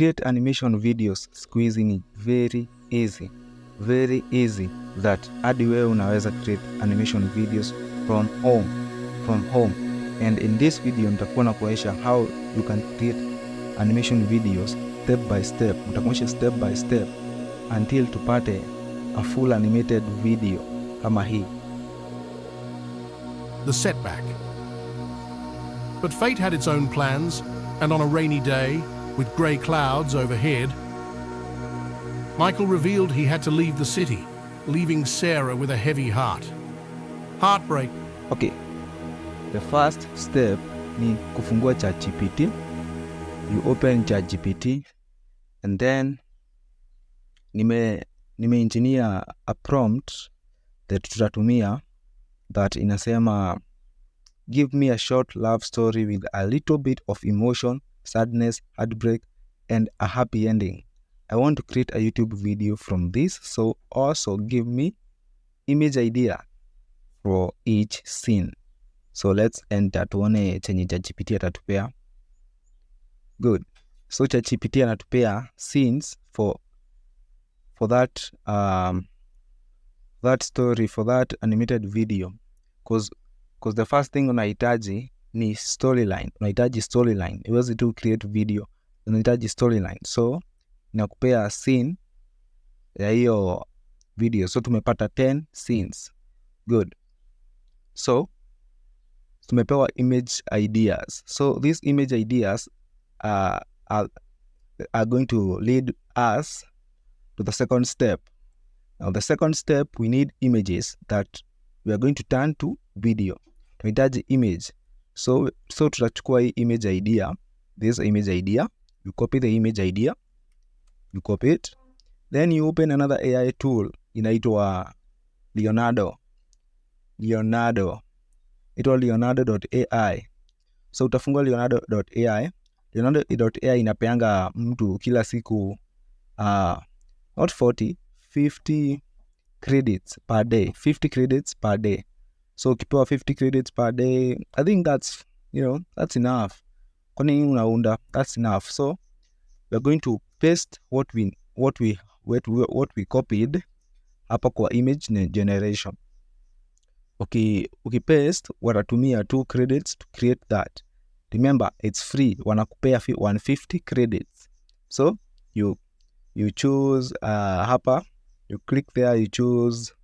Create animation videos siku hizi ni very easy that hadi wewe unaweza create animation videos from home. And in this video nitakuwa na kuonyesha how you can create animation videos step by step. Nitakuonyesha step by step until tupate a full animated video kama hii. The setback. But fate had its own plans, and on a rainy day, with grey clouds overhead, Michael revealed he had to leave the city, leaving Sarah with a heavy heart. Heartbreak. Okay, the first step ni kufungua ChatGPT. You open ChatGPT and then nime-engineer a prompt that tutatumia that inasema give me a short love story with a little bit of emotion, sadness, heartbreak, and a happy ending. I want to create a YouTube video from this, so also give me image idea for each scene. So let's enter tuone chenye ChatGPT atatupea. Good. So ChatGPT anatupea scenes for that that story, for that animated video, because the first thing unahitaji ni storyline. Unahitaji storyline. Huwezi tu create video, unahitaji storyline. So inakupea scene ya hiyo video. So tumepata 10 scenes. Good. So tumepewa image ideas. So these image ideas are going to lead us to the second step. Now the second step, we need images that we are going to turn to video. Tunahitaji image. So tutachukua hii image idea, this image idea, you copy the image idea, you copy it, then you open another AI tool inaitwa Leonardo. Itwa Leonardo.ai. So utafungua Leonardo.ai. Leonardo.ai inapeanga mtu kila siku not 40, 50 credits per day. 50 credits per day. So ukipewa 50 credits per day, I think that's, that's enough. Kwani unaunda, that's enough. So we're going to paste what we copied hapa kwa image generation. Okay, ukipaste watatumia 2 credits to create that. Remember, it's free. Wanakupea 150 credits. So you choose hapa, you click there, you choose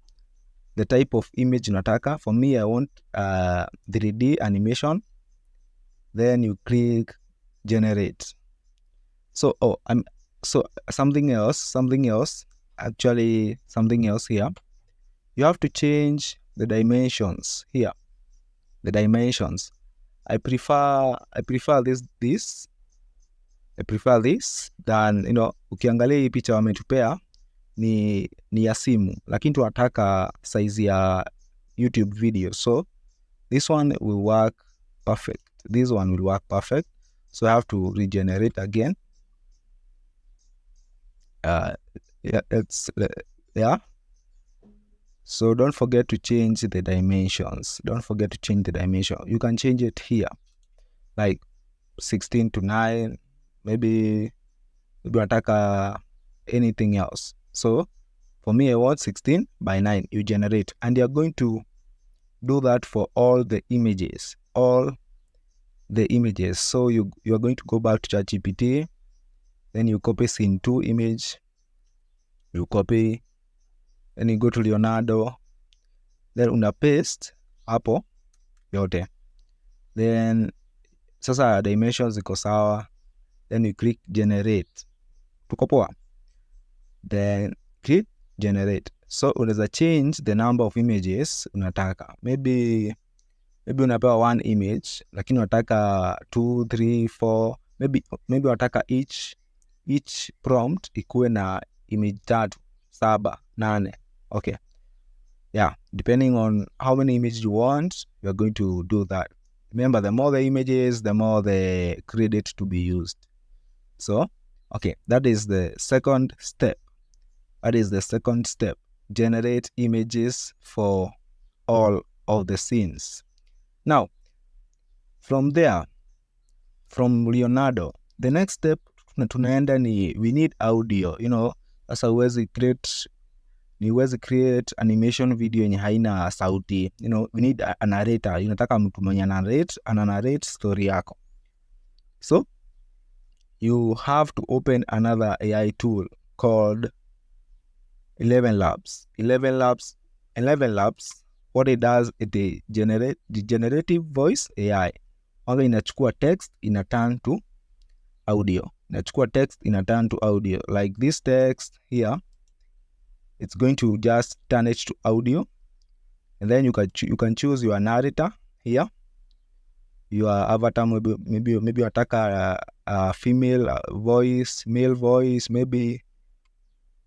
the type of image unataka. For me, I want 3D animation. Then you click generate. So something else here. You have to change the dimensions here. The dimensions. I prefer this. I prefer this than, ukiangalia hii picha wametupea ni ya simu, lakini tunataka size ya YouTube video. So this one will work perfect. This one will work perfect. So I have to regenerate again. Yeah. So don't forget to change the dimensions. You can change it here, like 16 to 9, maybe unataka anything else. So for me, I want 16 by 9. You generate, and you're going to do that for all the images. So you're going to go back to ChatGPT, then you copy scene 2 image, you copy, then you go to Leonardo, then una paste hapo yote, then sasa dimensions ziko sawa, then you click generate. Tuko poa? Then click generate. So unaweza change the number of images unataka. Maybe unapewa 1 image, lakini unataka 2, 3, 4. Maybe unataka each prompt ikuwe na image 3, 7, 8. Okay. Yeah, depending on how many images you want, you're going to do that. Remember, the more the images, the more the credit to be used. So, okay, that is the second step. Generate images for all of the scenes. Now, from there, from Leonardo, the next step tunaenda ni we need audio, sasa huwezi create animation video yenye haina sauti, we need a narrator. Unataka mtu mwenye ana-narrate story yako. So you have to open another AI tool called 11 Labs. 11 Labs, what it does, it generate the generative voice AI. Wanga inachukua text ina turn to audio. Like this text here, it's going to just turn it to audio, and then you can choose your narrator here, your avatar. Maybe unataka female voice, male voice, maybe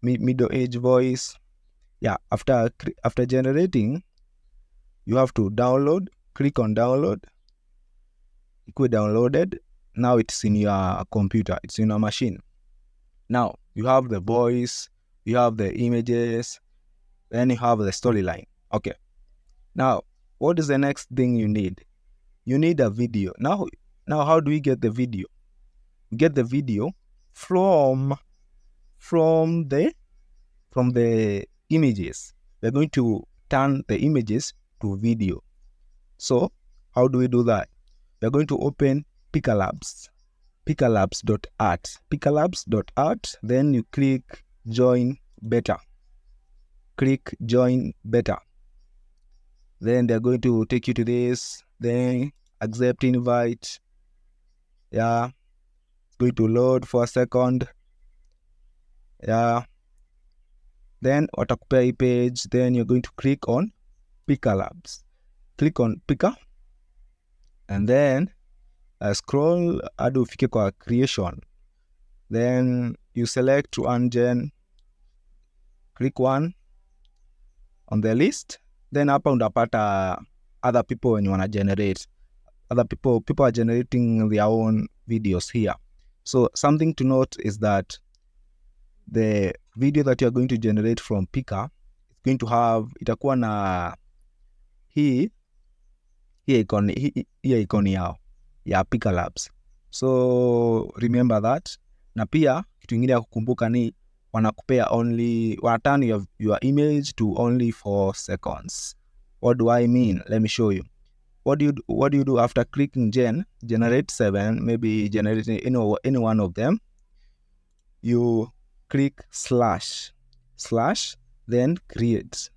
middle age voice. Yeah, after generating, you have to click on download. It will downloaded. Now it's in your computer, it's in your machine. Now you have the voice, you have the images, then you have the storyline. Okay, now what is the next thing you need? You need a video. Now how do we get the video? We get the video from the images. We're going to turn the images to video. So how do we do that? We're going to open picalabs.art. Then you click join beta. Then they're going to take you to this, then accept invite. Yeah, it's going to load for a second. Yeah, then watakupea page, then you're going to click on picalabs. Click on Pika, and then scroll hadi ufike kwa creation. Then you select one gen, click one on the list. Then hapa undapata other people when you wanna generate. Other people are generating their own videos here. So something to note is that the video that you're going to generate from Pika is going to have, itakuwa na hii icon yao ya Pika Labs. So remember that. Na pia kitu ingine ya kukumbuka ni wanakupea turn your image to only 4 seconds. What do I mean? Let me show you. What do you do after clicking generate 7, maybe generating any one of them? You click slash, then create,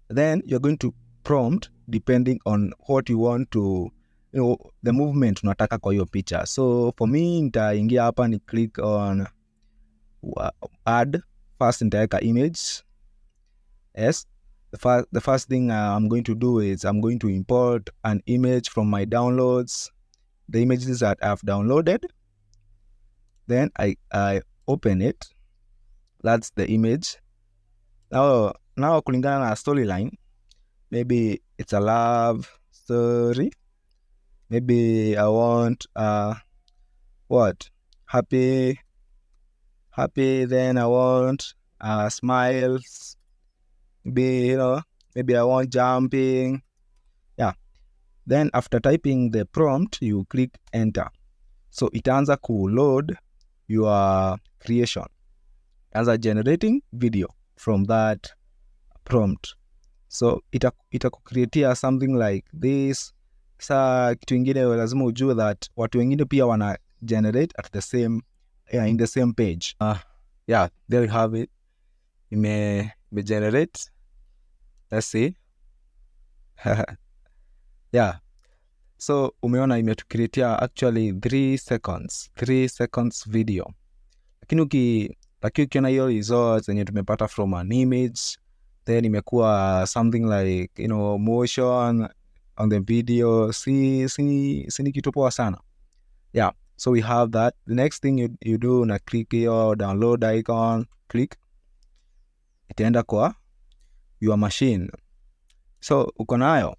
then you're going to prompt depending on what you want to, the movement unataka kwa hiyo picha. So for me, nitaingia hapa ni click on add. First nitaweka image. Yes, the first thing I'm going to do is I'm going to import an image from my downloads, the images that I've downloaded. Then I open it. That's the image. Now kulingana na storyline, maybe it's a love story. Maybe I want happy. Then I want smiles. Maybe I want jumping. Yeah. Then after typing the prompt, you click enter. So itaanza load your creation. Itaanza generating video from that prompt. So itakucreatea something like this. Sa kitu ingine lazima ujue that watu wengine pia wana generate at the same, in the same page. Yeah, there you have it. Ime generate. Let's see. Yeah. So umeona imetucreatea actually 3 seconds video. Lakini ukiona hiyo results zenye tumepata from an image, then imekuwa something like motion on the video, si kitu poa sana. Yeah, so we have that. The next thing you do na click hiyo download icon, click, itaenda kwa your machine. So uko nayo.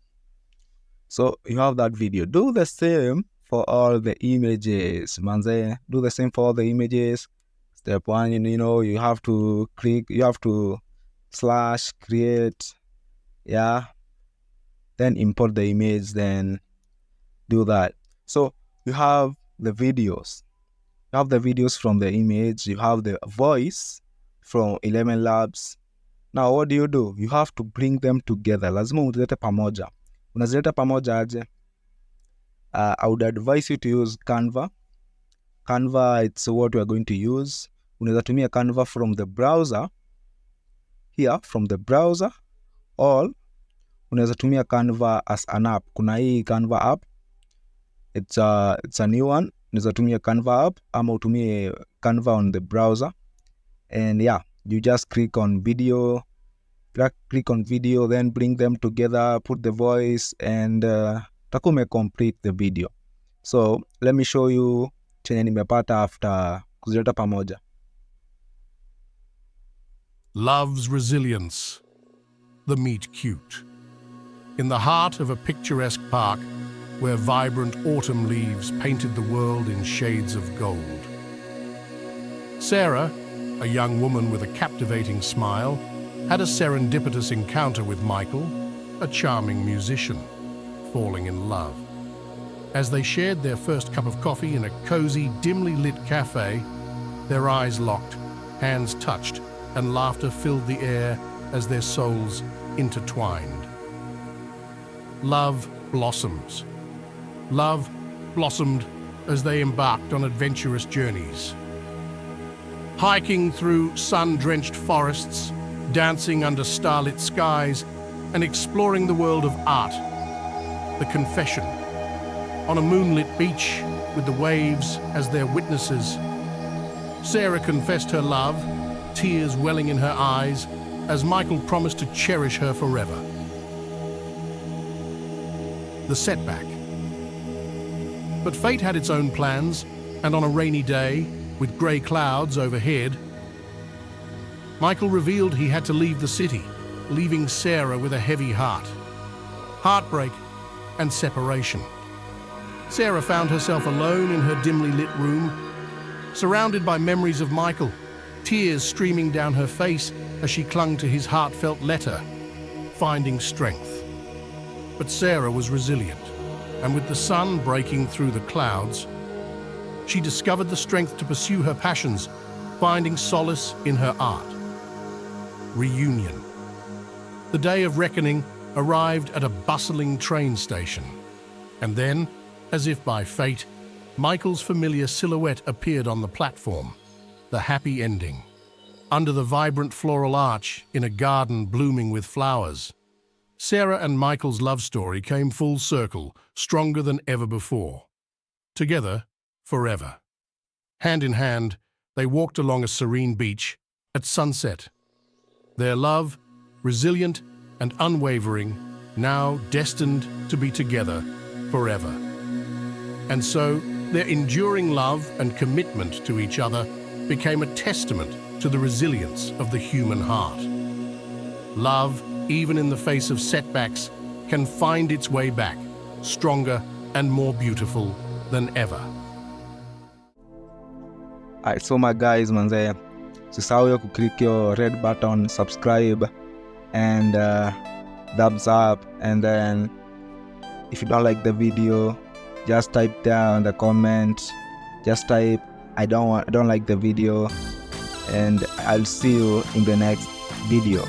So you have that video. Do the same for all the images, manze. Do the same for all the images. Step 1, you have to click, you have to slash create, yeah, then import the image, then do that. So you have the videos. You have the videos from the image, you have the voice from 11 Labs. Now what do? You have to bring them together. Lazima uzilete pamoja. Unazileta pamoja aje? I would advise you to use Canva. Canva, it's what we are going to use. Unaweza tumia Canva from the browser. Here, from the browser. Or unaweza tumia Canva as an app. Kuna hii Canva app. It's a new one. Unaweza tumia Canva app ama utumie Canva on the browser. And yeah, you just click on video, then bring them together, put the voice, and takume complete the video. So let me show you chenye nimepata after kuzileta pamoja. Love's resilience. The meet cute. In the heart of a picturesque park where vibrant autumn leaves painted the world in shades of gold. Sarah, a young woman with a captivating smile, had a serendipitous encounter with Michael, a charming musician, falling in love. As they shared their first cup of coffee in a cozy, dimly lit cafe, their eyes locked, hands touched, and laughter filled the air as their souls intertwined. Love blossoms. Love blossomed as they embarked on adventurous journeys. Hiking through sun-drenched forests, dancing under starlit skies, and exploring the world of art. The confession. On a moonlit beach with the waves as their witnesses, Sarah confessed her love, tears welling in her eyes, as Michael promised to cherish her forever. The setback. But fate had its own plans, and on a rainy day, with grey clouds overhead, Michael revealed he had to leave the city, leaving Sarah with a heavy heart. Heartbreak and separation. Sarah found herself alone in her dimly lit room, surrounded by memories of Michael, tears streaming down her face as she clung to his heartfelt letter, finding strength. But Sarah was resilient, and with the sun breaking through the clouds, she discovered the strength to pursue her passions, finding solace in her art. Reunion. The day of reckoning arrived at a bustling train station. And then, as if by fate, Michael's familiar silhouette appeared on the platform. The happy ending. Under the vibrant floral arch in a garden blooming with flowers, Sarah and Michael's love story came full circle, stronger than ever before. Together, forever. Hand in hand, they walked along a serene beach at sunset. Their love, resilient and unwavering, now destined to be together forever. And so, their enduring love and commitment to each other became a testament to the resilience of the human heart. Love, even in the face of setbacks, can find its way back, stronger and more beautiful than ever. Alright, so my guys, manze, usisahau kuclick your red button, subscribe, and thumbs up. And then, if you don't like the video, just type down in the comment. Just type I don't like the video, and I'll see you in the next video.